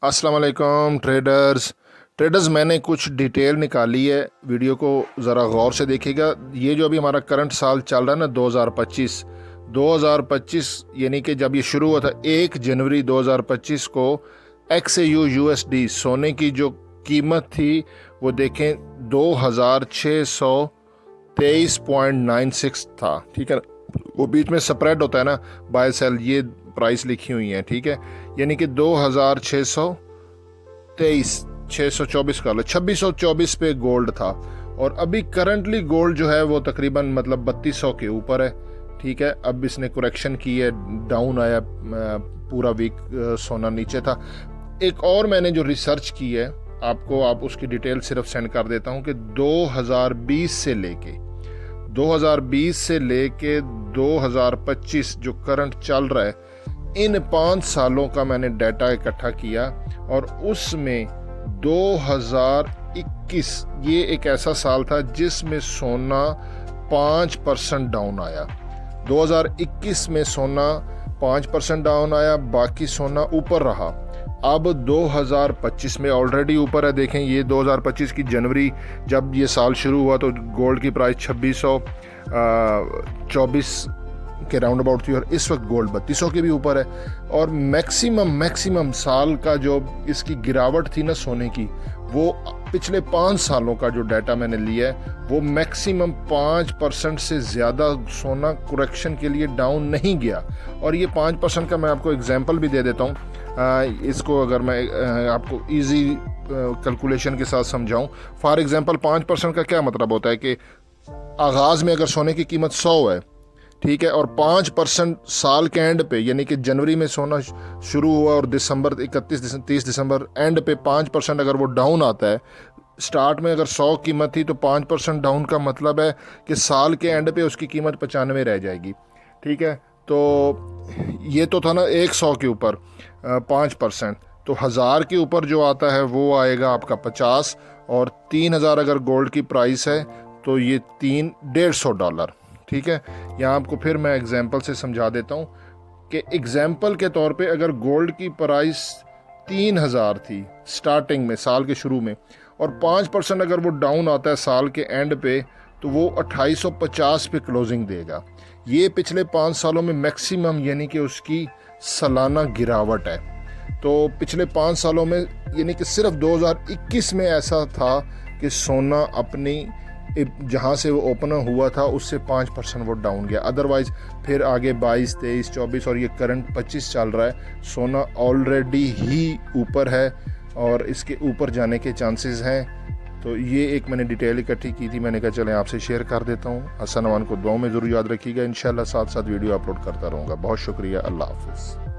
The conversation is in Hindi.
अस्सलाम वालेकुम ट्रेडर्स मैंने कुछ डिटेल निकाली है। वीडियो को ज़रा गौर से देखिएगा। ये जो अभी हमारा करंट साल चल रहा है ना 2025 यानी कि जब ये शुरू हुआ था 1 जनवरी 2025 को XAU USD सोने की जो कीमत थी वो देखें 2623.96 था। ठीक है, वो बीच में स्प्रेड होता है ना, बाय सेल, ये प्राइस लिखी हुई है। ठीक है, यानी कि 2624 का 2624 पे गोल्ड था। और अभी करंटली गोल्ड जो है वो तकरीबन मतलब 3200 के ऊपर है। ठीक है, अब इसने करेक्शन की है, डाउन आया, पूरा वीक सोना नीचे था। एक और मैंने जो रिसर्च की है आप उसकी डिटेल सिर्फ सेंड कर देता हूँ कि 2020 से लेके 2025 जो करंट चल रहा है, इन 5 सालों का मैंने डाटा इकट्ठा किया और उसमें 2021 ये एक ऐसा साल था जिसमें सोना 5% डाउन आया। 2021 में सोना 5% डाउन आया, बाकी सोना ऊपर रहा। अब 2025 में ऑलरेडी ऊपर है। देखें, ये 2025 की जनवरी जब ये साल शुरू हुआ तो गोल्ड की प्राइस 2624 के राउंड अबाउट थी और इस वक्त गोल्ड 3200 के भी ऊपर है। और मैक्सिमम साल का जो इसकी गिरावट थी ना सोने की, वो पिछले 5 सालों का जो डाटा मैंने लिया है वो मैक्सिमम 5% से ज़्यादा सोना करेक्शन के लिए डाउन नहीं गया। और ये 5% का मैं आपको एग्जांपल भी दे देता हूँ। इसको अगर मैं आपको इजी कैलकुलेशन के साथ समझाऊं, फॉर एग्जांपल 5% का क्या मतलब होता है कि आगाज़ में अगर सोने की कीमत 100 है, ठीक है, और 5% साल के एंड पे यानी कि जनवरी में सोना शुरू हुआ और दिसंबर 30 दिसंबर एंड पे 5% अगर वो डाउन आता है, स्टार्ट में अगर 100 कीमत थी तो 5% डाउन का मतलब है कि साल के एंड पे उसकी कीमत 95 रह जाएगी। ठीक है, तो ये तो था ना 100 के ऊपर 5%, तो 1000 के ऊपर जो आता है वो आएगा आपका 50, और 3000 अगर गोल्ड की प्राइस है तो ये $150। ठीक है, यहाँ आपको फिर मैं एग्जांपल से समझा देता हूँ कि एग्जांपल के तौर पे अगर गोल्ड की प्राइस 3000 थी स्टार्टिंग में साल के शुरू में, और 5% अगर वो डाउन आता है साल के एंड पे, तो वो 2850 पे क्लोजिंग देगा। ये पिछले 5 सालों में मैक्सिमम यानी कि उसकी सालाना गिरावट है। तो पिछले 5 सालों में यानी कि सिर्फ 2021 में ऐसा था कि सोना अपनी जहाँ से वो ओपन हुआ था उससे 5% वो डाउन गया। अदरवाइज़ फिर आगे 22, 23, 24 और ये करंट 25 चल रहा है, सोना ऑलरेडी ही ऊपर है और इसके ऊपर जाने के चांसेस हैं। तो ये एक मैंने डिटेल इकट्ठी की थी, मैंने कहा चलें आपसे शेयर कर देता हूँ। हसन अमान को दुआ में ज़रूर याद रखिएगा। इंशाल्लाह साथ साथ वीडियो अपलोड करता रहूँगा। बहुत शुक्रिया। अल्लाह हाफ़िज़।